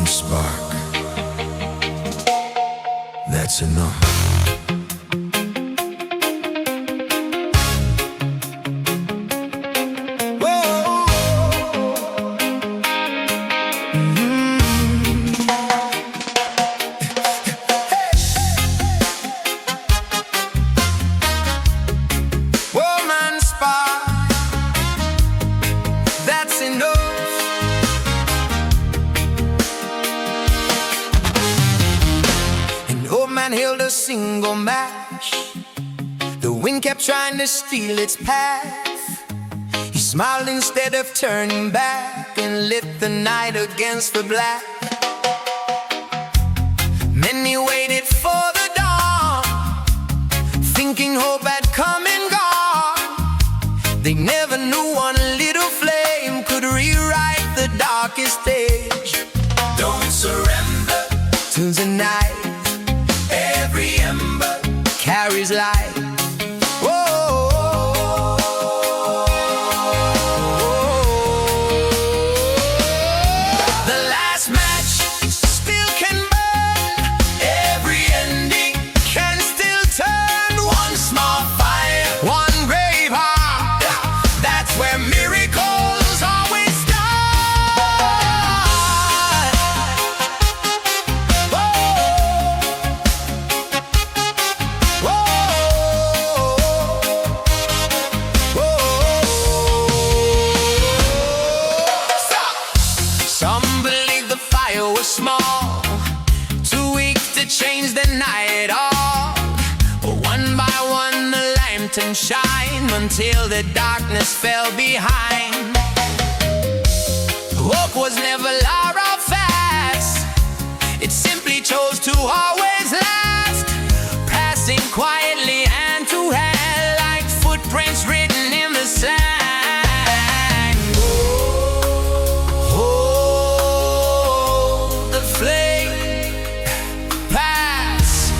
spark. That's enough. man held a single match. The wind kept trying to steal its path. He smiled instead of turning back and lit the night against the black. Many waited for the dawn, thinking hope had come and gone. They never knew one little flame could rewrite the darkest age. Don't surrender to the night. Every ember carries light. And shine until the darkness fell behind. Hope was never loud or fast. It simply chose to always last, passing quietly hand to hand like footprints written in the sand. Oh, the flame pass.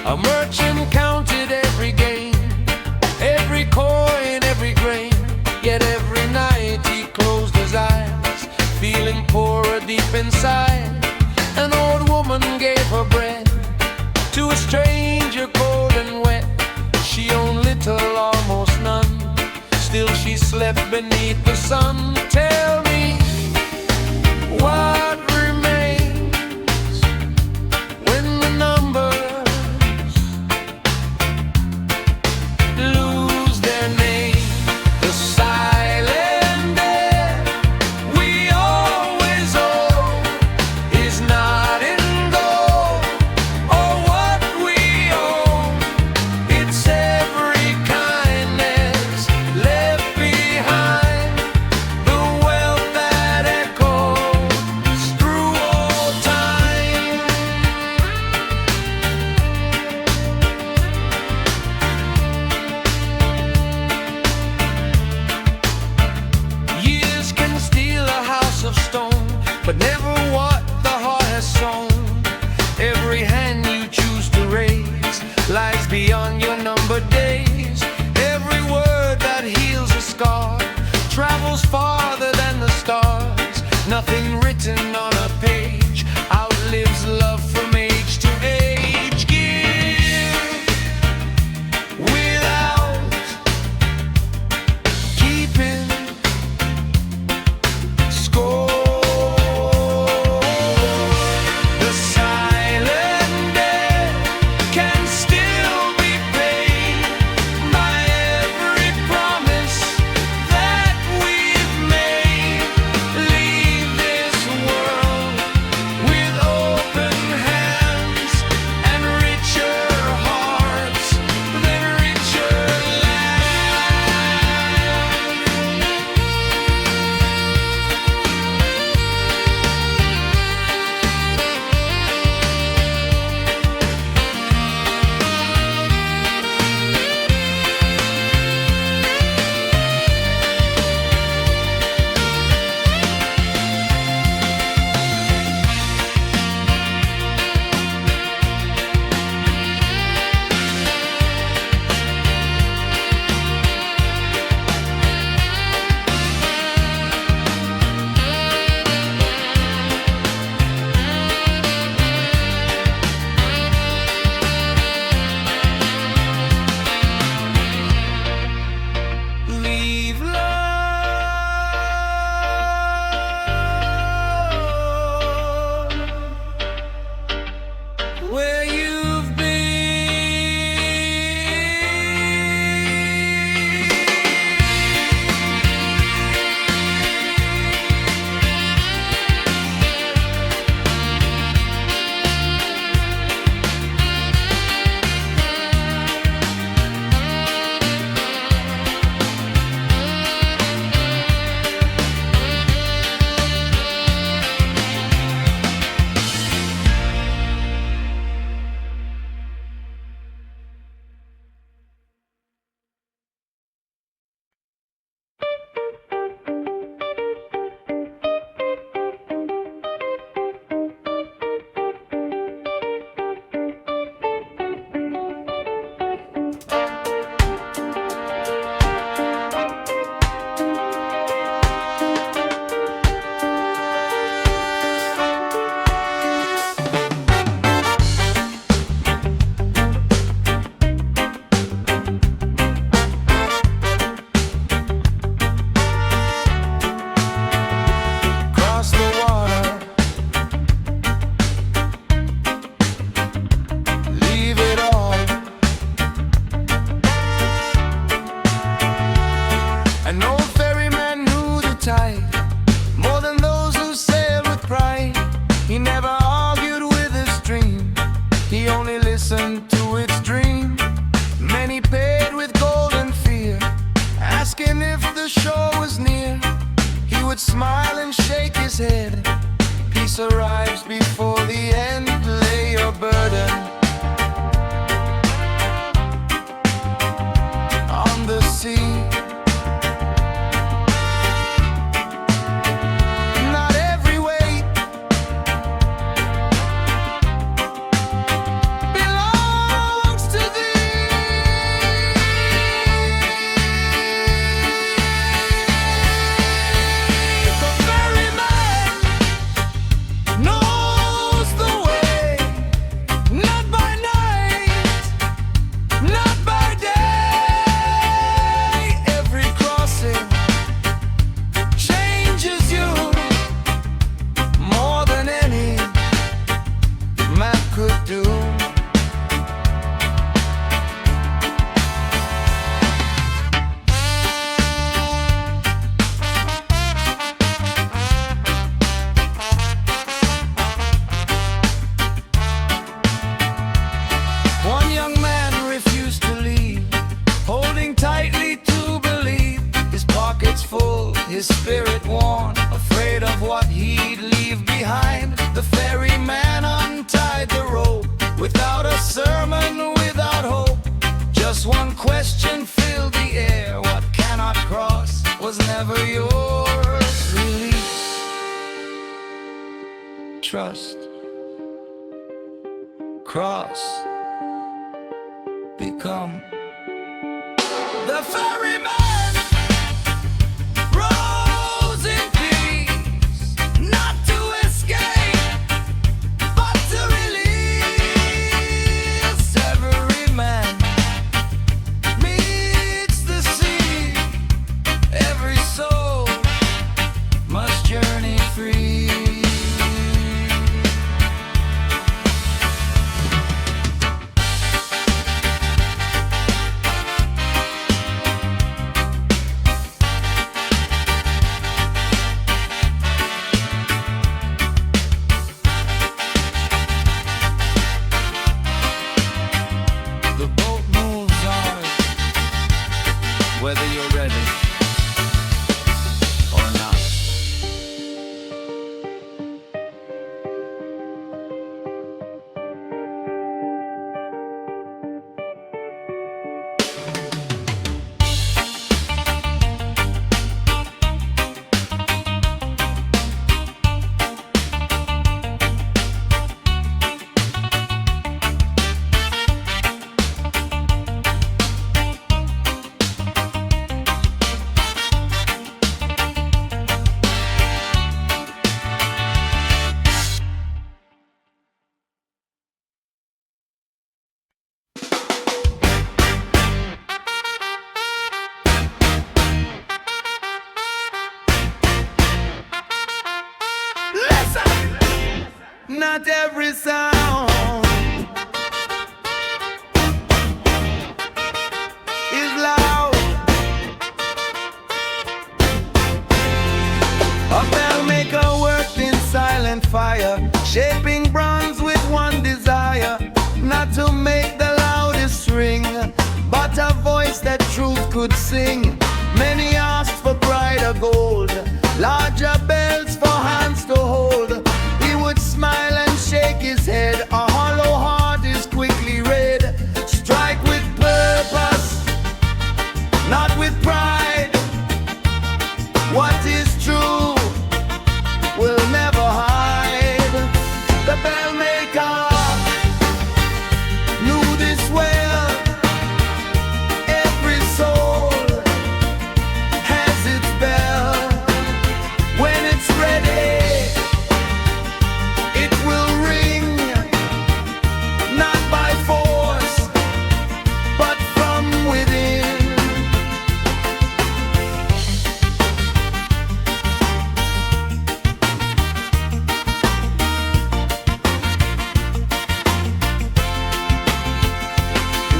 A merchant counted every gain, every coin, every grain. Yet every night he closed his eyes, feeling poorer deep inside. An old woman gave her bread to a stranger cold and wet. She owned little, almost none, still she slept beneath the sun. Tell me, what remains when the numbers lose their name? The silent debt we always owe is not in gold or what we own. It's every kindness left behind, the wealth that echoes Even if the shore was near, he would smile and shake his head. Peace arrives before the end. Lay your burden on the sea. Not every weight belongs to thee. The ferryman knows the way, not by night, not by day. Every crossing changes you more than any map could do. One young man refused to leave, holding tightly to believe. His pockets full, his spirit worn, afraid of what he'd leave behind. The ferryman untied the rope, without a sermon, without hope. Just one question filled the air: what cannot cross was never yours. Release, trust, cross, become. The ferryman rose in peace, not to escape, but to release. Every man meets the sea, every soul must journey free. The boat moves on, whether you're ready or not. Not every sound is loud. A bellmaker worked in silent fire, shaping bronze with one desire: not to make the loudest ring, but a voice that truth could sing. Many asked for brighter gold, larger bells for hands to hold. He would smile and shake his head. A hollow heart is quickly red. Strike with purpose, not with pride. What is true will never hide. The bellmaker knew this well. Every soul has its bell. When it's ready, it will ring, not by force, but from within.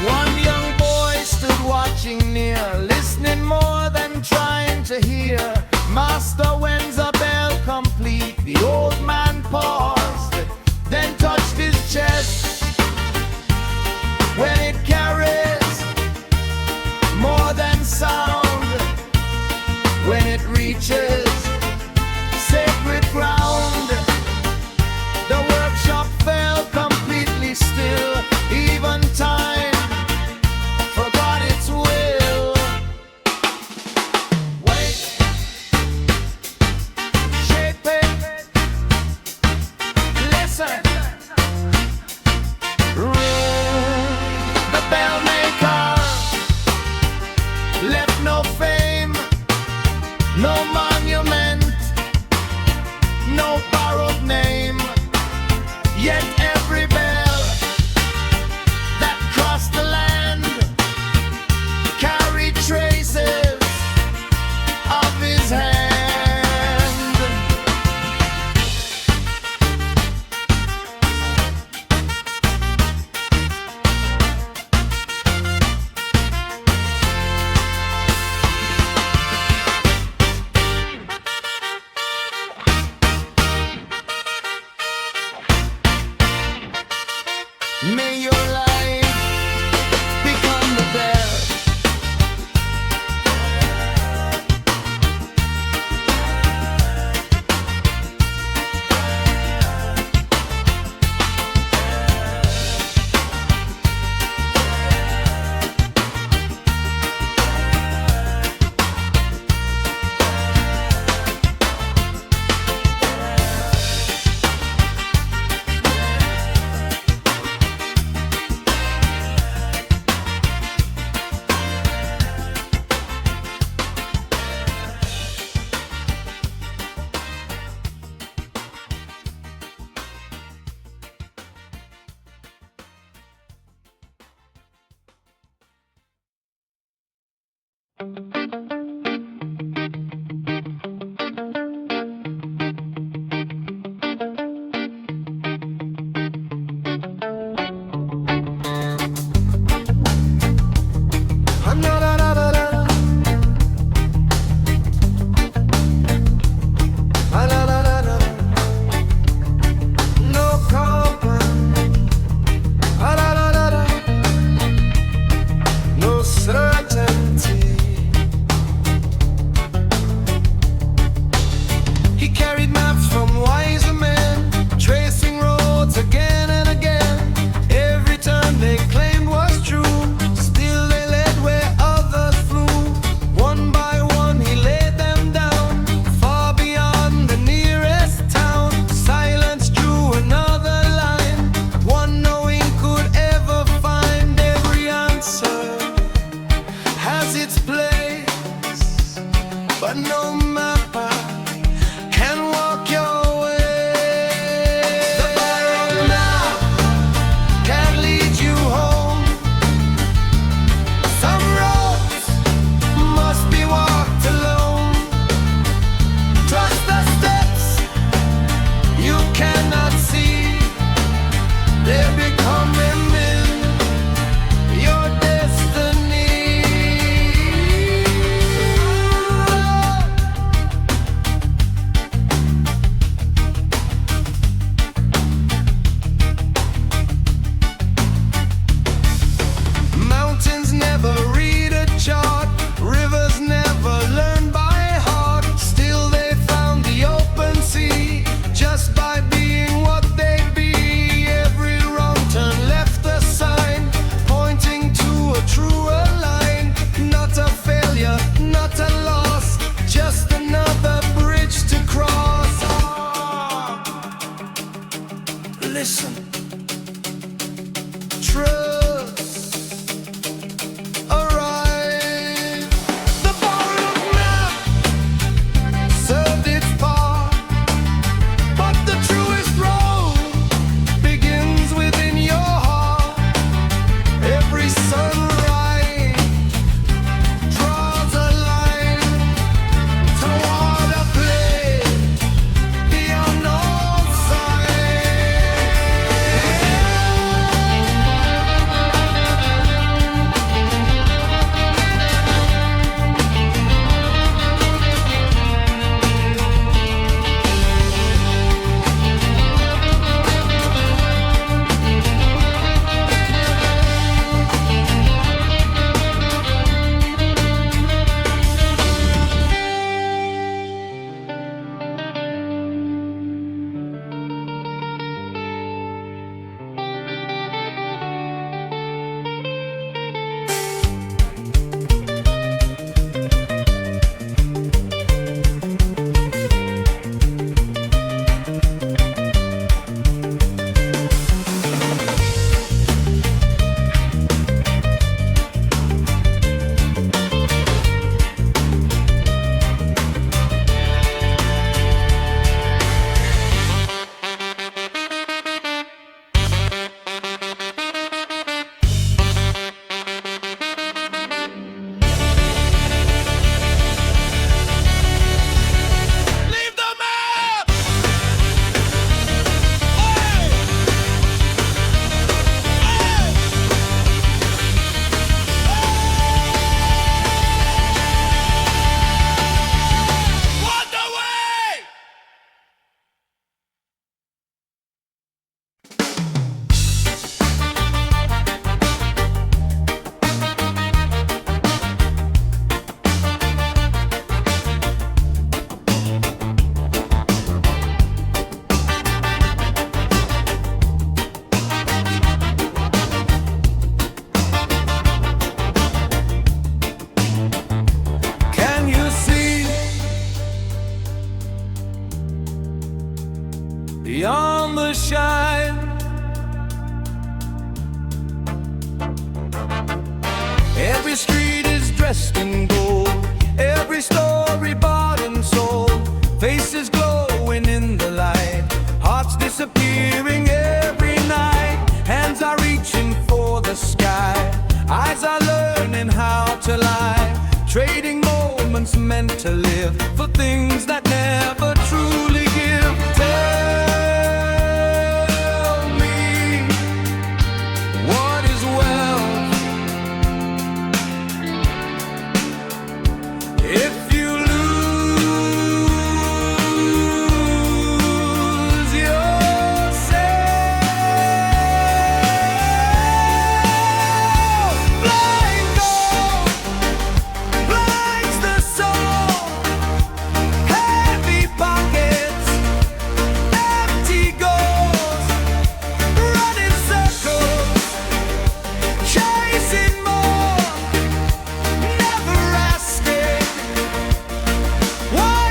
One young boy stood watching near, listening more than trying to hear. Master, when's a bell complete? The old man paused, then touched his chest. When it carries more than sound, when it reaches sacred ground. The workshop fell completely still, even time forgot its will. Wait, shape it, listen. The Bellmaker left no fame, no monument, no borrowed name. Yet every bell that crossed the land carried traces of his hand. May your life become the best. on the shine. Every street is dressed in gold, every story bought and sold. Faces glowing in the light, hearts disappearing every night. Hands are reaching for the sky, eyes are learning how to lie. Trading moments meant to live for things that never truly give. Tell me, what is wealth? If you lose yourself, blind gold blinds the soul. Heavy pockets, empty goals, running circles, chasing more, never asking why.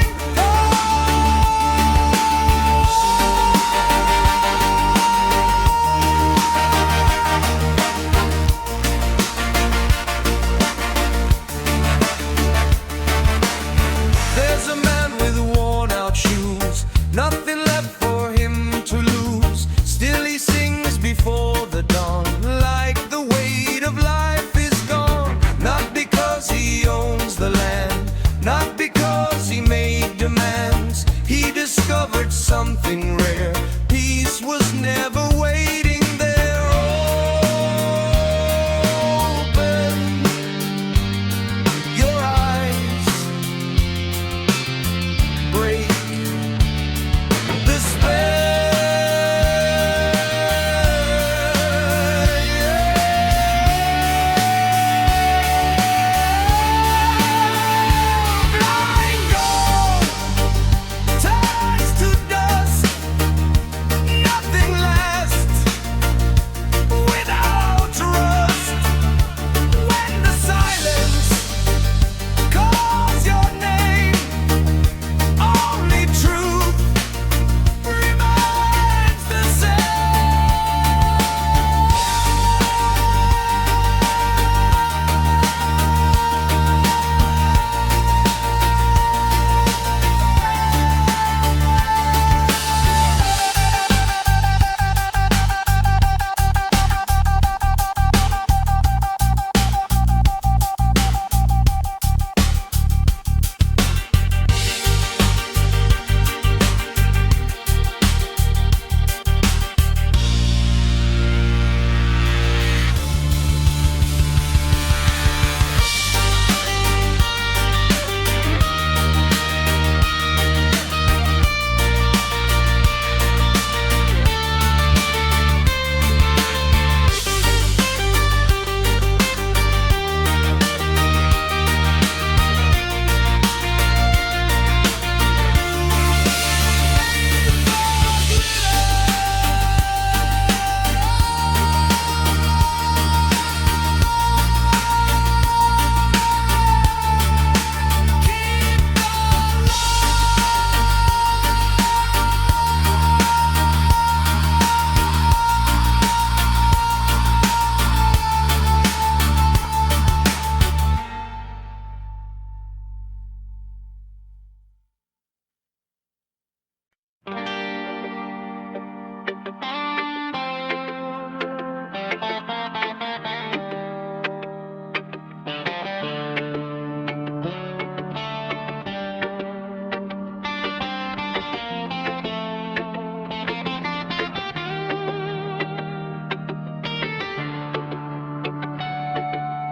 There's a man with worn out shoes, nothing left for him to lose. Still he sings before the dawn, like the weight of life is gone. Not because he owns the land, not because he made demands. He discovered something rare, peace was never waiting there. Open your eyes, break the blind gold turns to dust, nothing lasts without rust. When the silence calls your name, only truth remains the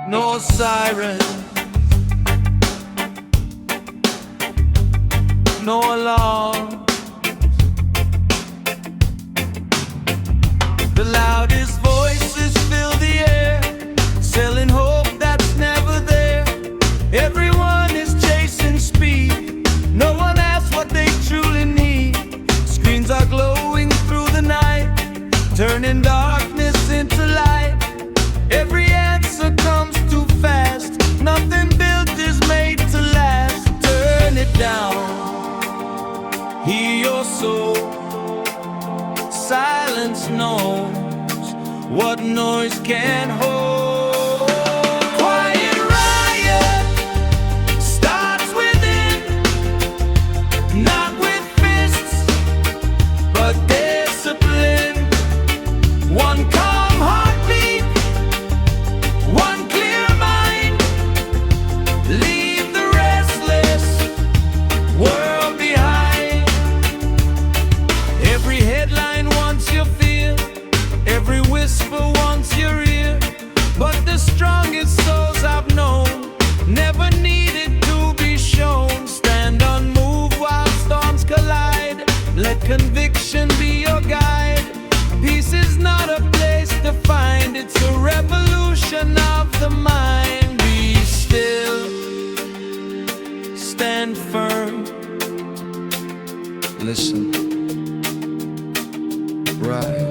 no siren, no alarm. The loudest voices fill the air, selling hope that's never there. Everyone is chasing speed, no one asks what they truly need. Screens are glowing through the night, turning darkness into light. Every answer comes too fast, nothing built is made to last. Turn it down, hear your soul, silence knows what noise can hold. Quiet riot starts within, not with fists, but discipline. One calm heartbeat, one clear mind. Leave the restless world behind. Every headline wants your fear, every whisper wants your ear. But the strongest souls I've known never needed to be shown. Stand unmoved while storms collide. Let conviction be your guide. Peace is not a place to find, it's a revolution of the mind. Be still, stand firm, listen, rise.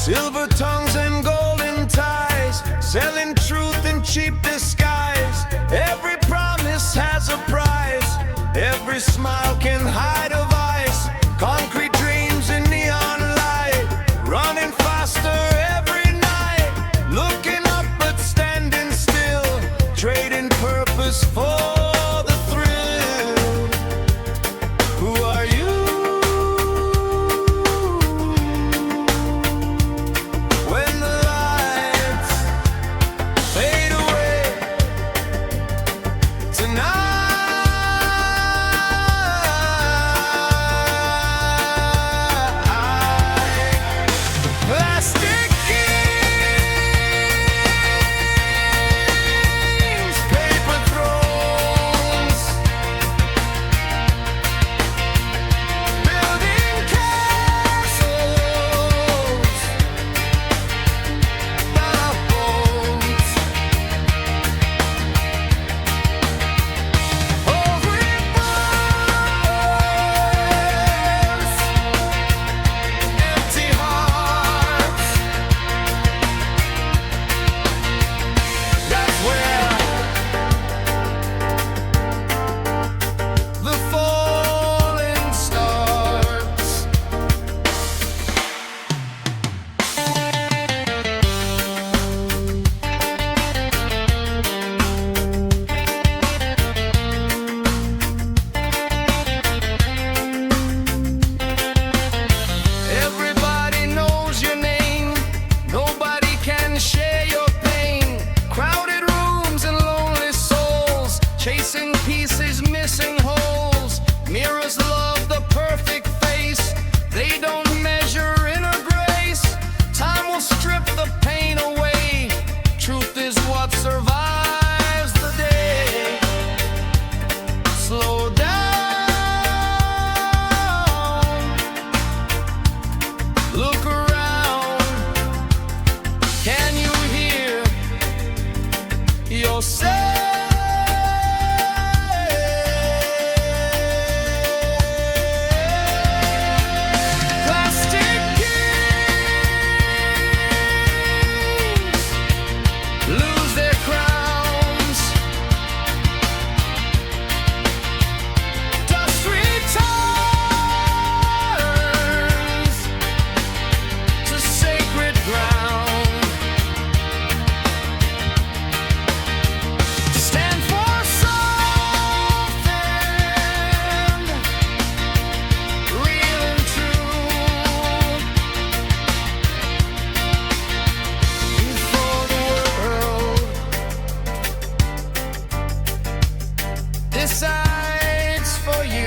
Silver tongues and golden ties, selling truth in cheap disguise. Every promise has a price, every smile can hide a vice. Concrete dreams in neon light, running faster every night. Looking up but standing still, trading purpose for the thrill. Who are you? When the lights fade away tonight. Plastic games, paper thrones, building castles, not bones. Over bars, empty hearts. That's where the falling starts. Everybody knows your name, nobody can share your pain. Crowded rooms and lonely souls, chasing pieces, missing holes. Mirrors love the sights for you.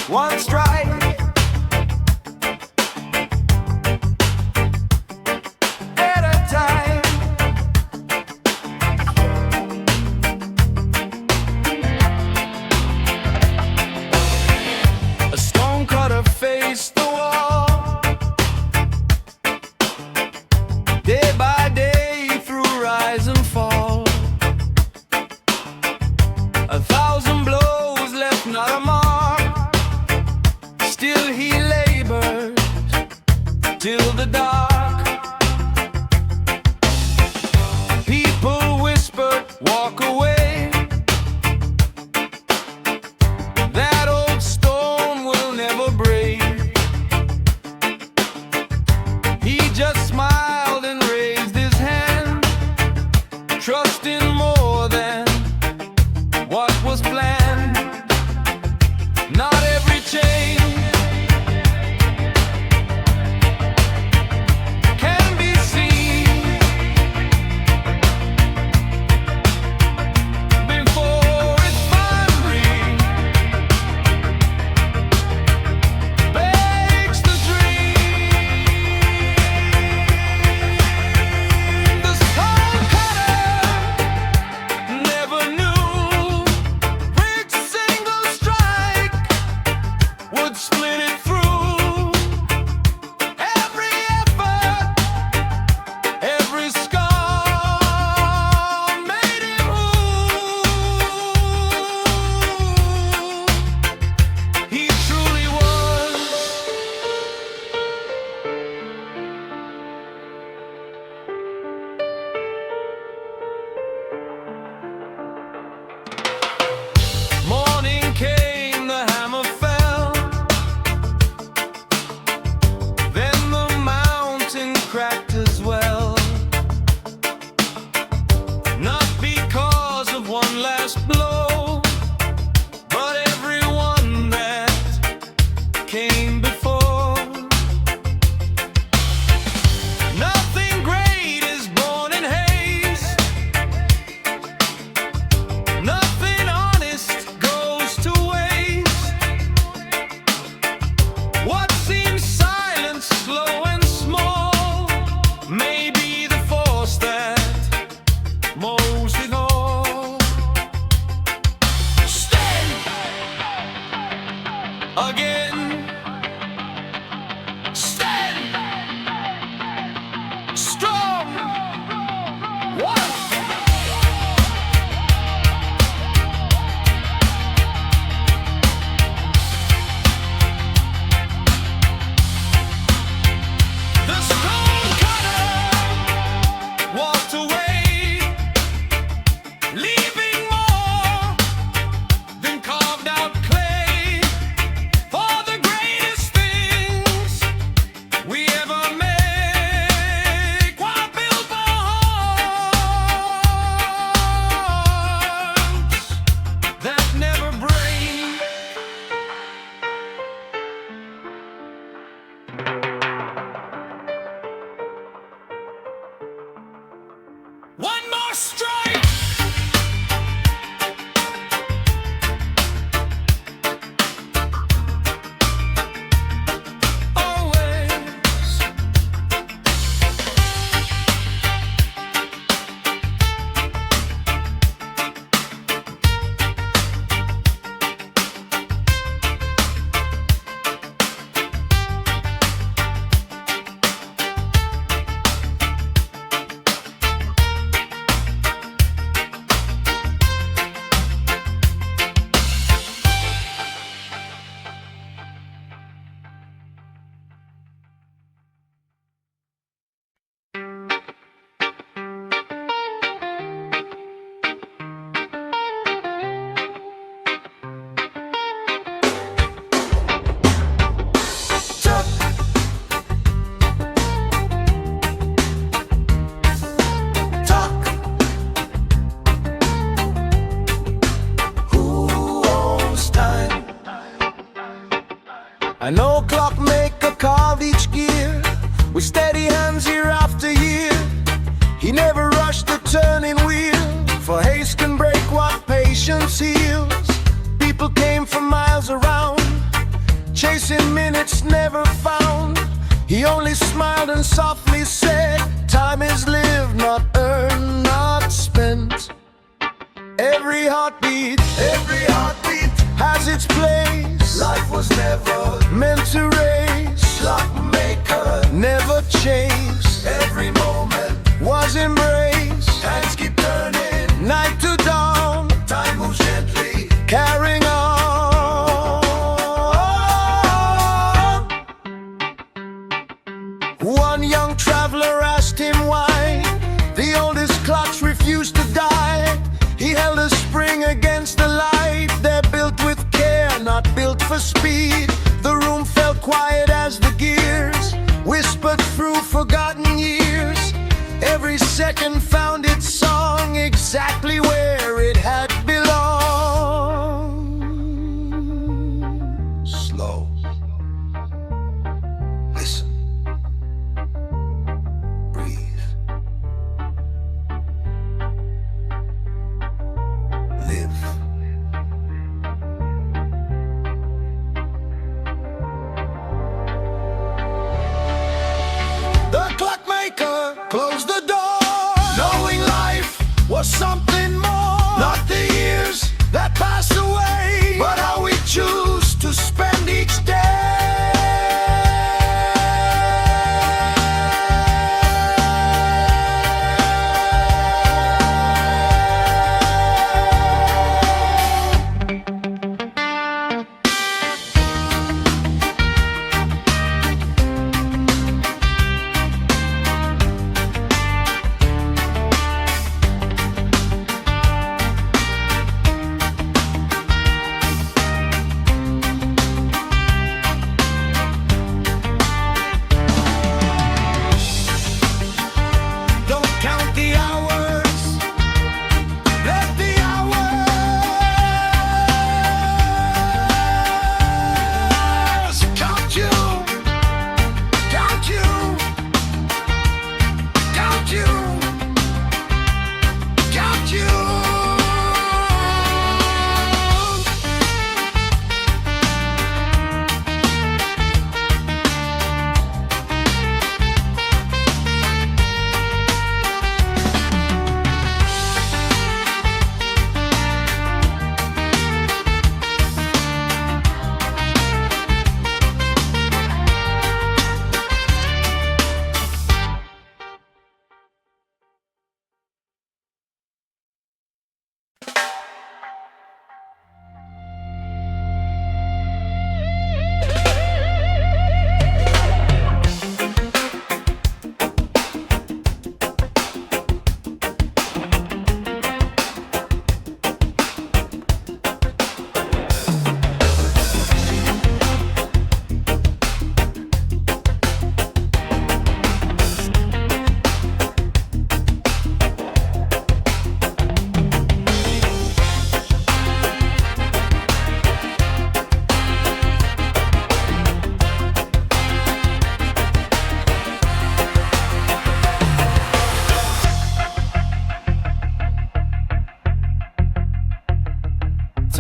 One strike, at a time. A stonecutter faced the wall, day by day through rise and fall. 1,000 blows left not a mark. Still he labored till the dark. People whispered, walk away. That old stone will never break. He just smiled and raised his hand, trusting more than what was planned. Not every change leaving more than carved out clay for patience heals. People came from miles around, chasing minutes never found. He only smiled and softly said, time is lived, not earned, not spent. Every heartbeat has its place. Life was never meant to race. Clockmaker never chase. Every moment was embraced. Hands keep turning, night to dawn. Time moves gently, carrying on. One young traveler asked him why the oldest clocks refused to die. He held a spring against the light. They're built with care, not built for speed. The room felt quiet as the gears whispered through forgotten years. Every second found its song exactly where it had belonged. Slow. Listen. Breathe. Live. The clockmaker closed the door, knowing life was something more. Not the years that pass away, but how we choose to spend each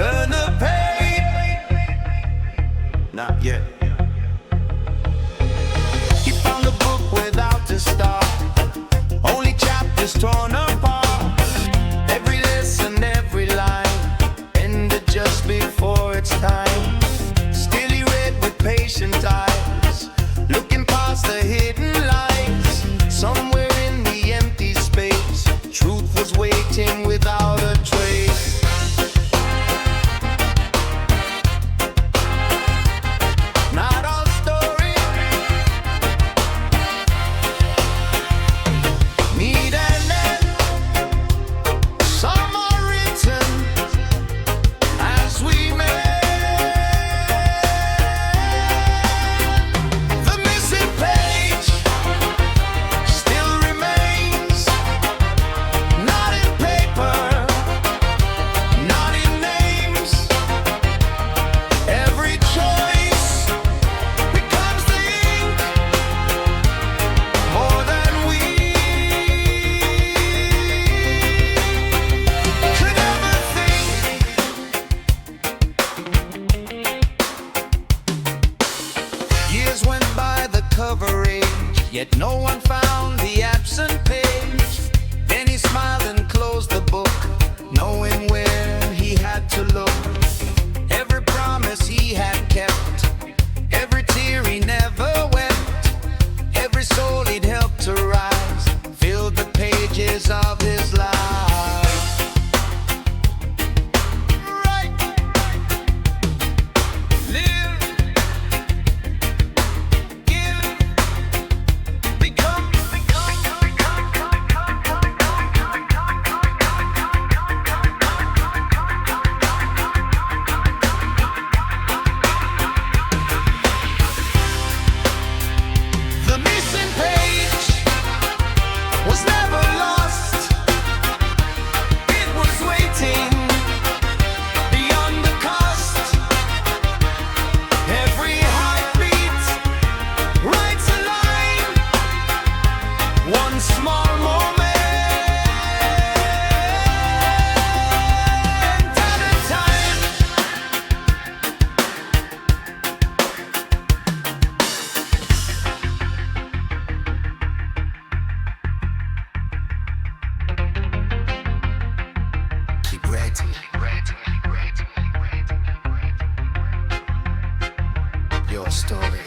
turn the page. Not yet. He found a book without a start, only chapters torn apart. Every lesson, every line ended just before its time. Still he read with patient eyes, looking past the hidden lies. Somewhere in the empty space, truth was waiting without a trace. Not all stories need an end. Your story.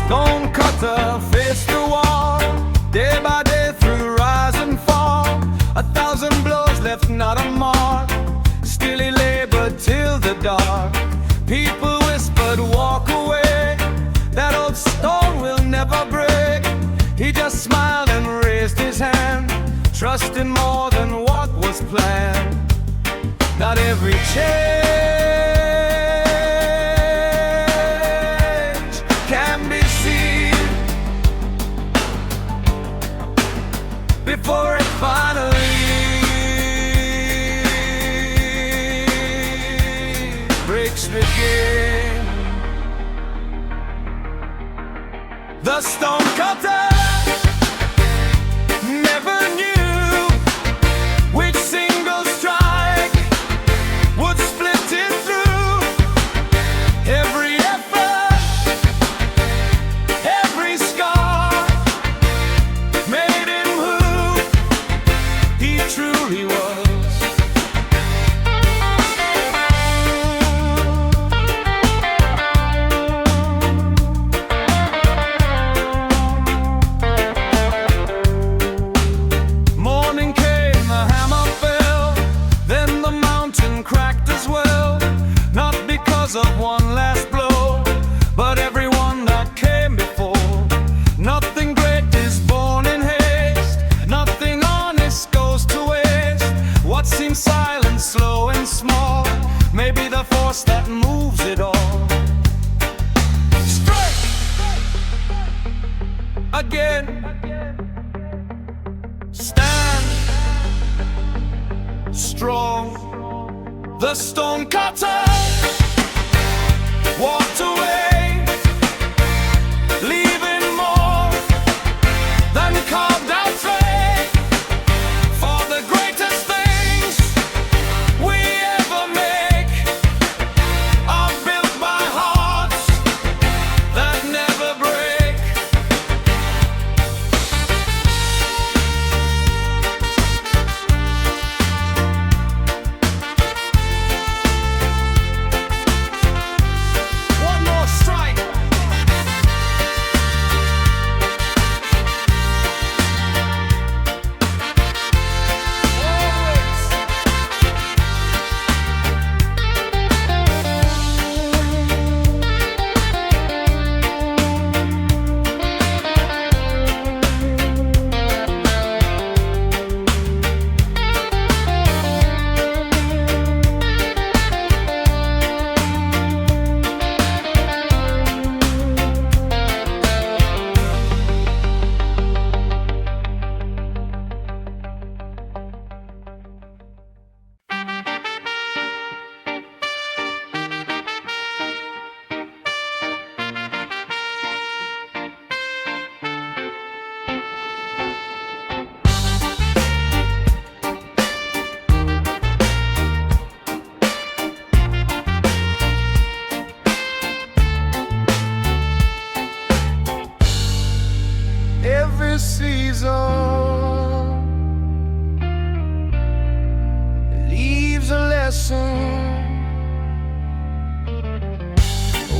Stonecutter faced the wall, day by day through rise and fall. 1,000 blows left not a mark, still he labored till the dark. People whispered, walk away, that old stone will never break. He just smiled and raised his hand, trusting more than what was planned. Not every change can be seen before it finally breaks the game. The Stonecutter never knew which single strike would split it through. Every effort, every scar made him who he truly was. Morning came, the hammer fell, then the mountain cracked as well. Not because of one last blow, but everyone that came before. Nothing great is born in haste, nothing honest goes to waste. What seems silent, slow and small, may be the force that moves it all. Strike again. Stand strong. The Stonecutter walked away, leaving more than carved out fate. For the greatest things we ever make are built by hearts that never break. One more strike. Always. Every season leaves a lesson.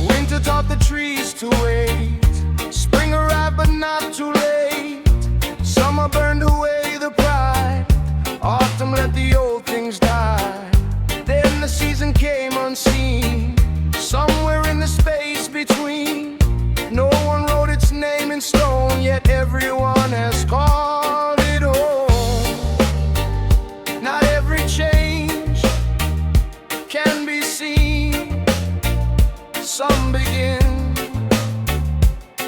Winter taught the trees to wait. Spring arrived but not too late. Summer burned away the pride. Autumn let the old things die. Then the season came unseen. Somewhere in the space between, no one wrote its name in stone, yet everyone has called it home. Not every change can be seen. Some begin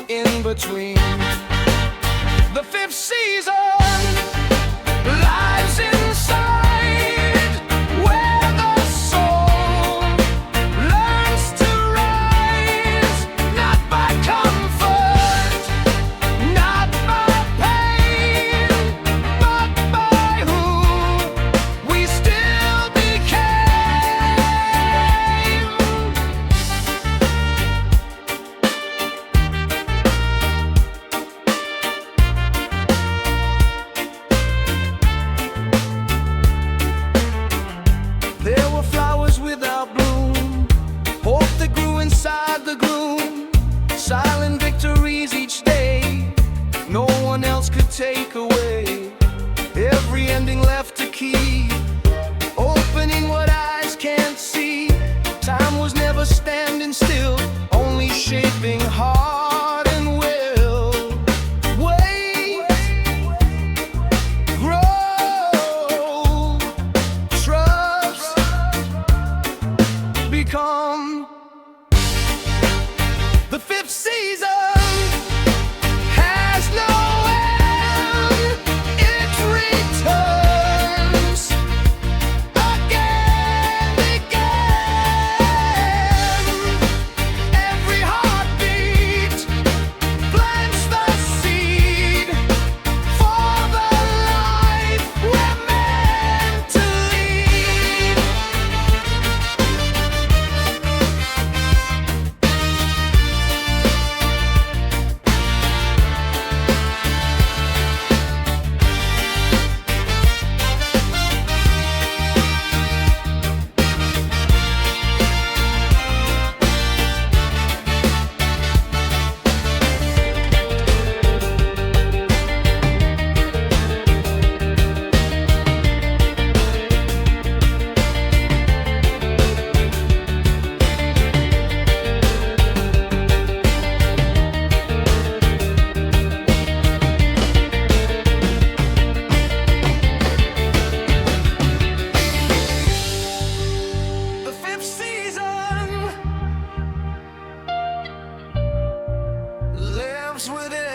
in between. The fifth season lies inside, where the soul learns to rise, not by comfort, not by pain, but by who we still became. There were flowers without bloom, hope that grew inside the gloom, silent victories each day, no one else could take away. Every ending left to keep, opening what eyes can't see. Time was never standing still, only shaping heart and will. Wait, grow, trust, become. The fifth season has no end. It returns again, again. Every heartbeat plants the seed for the life we're meant to lead. The fifth season lives within.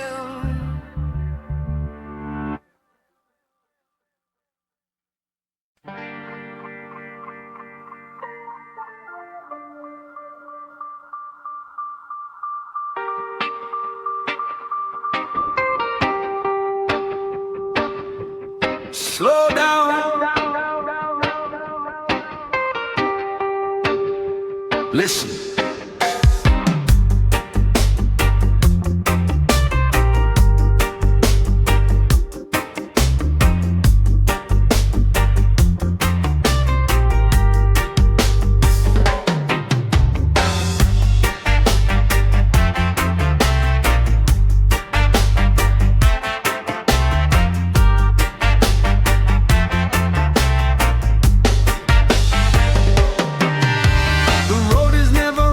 Slow down. Listen. The road is never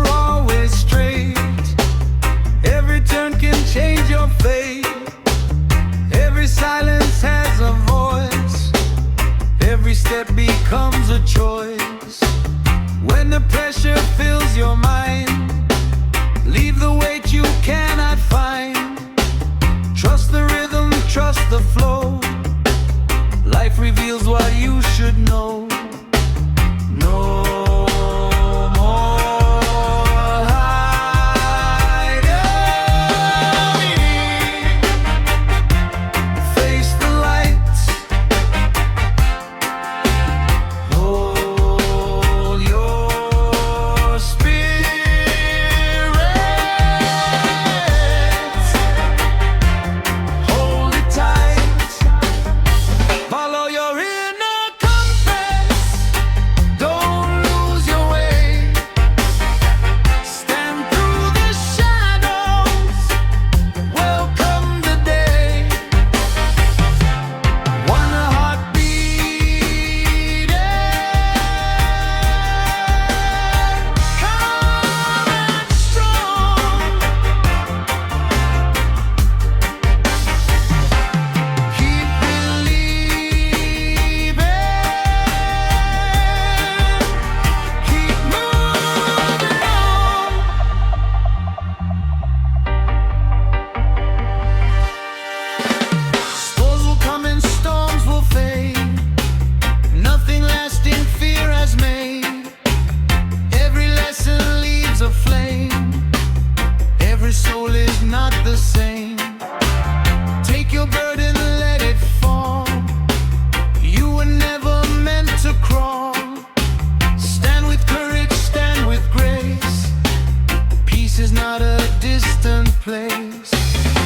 not a distant place.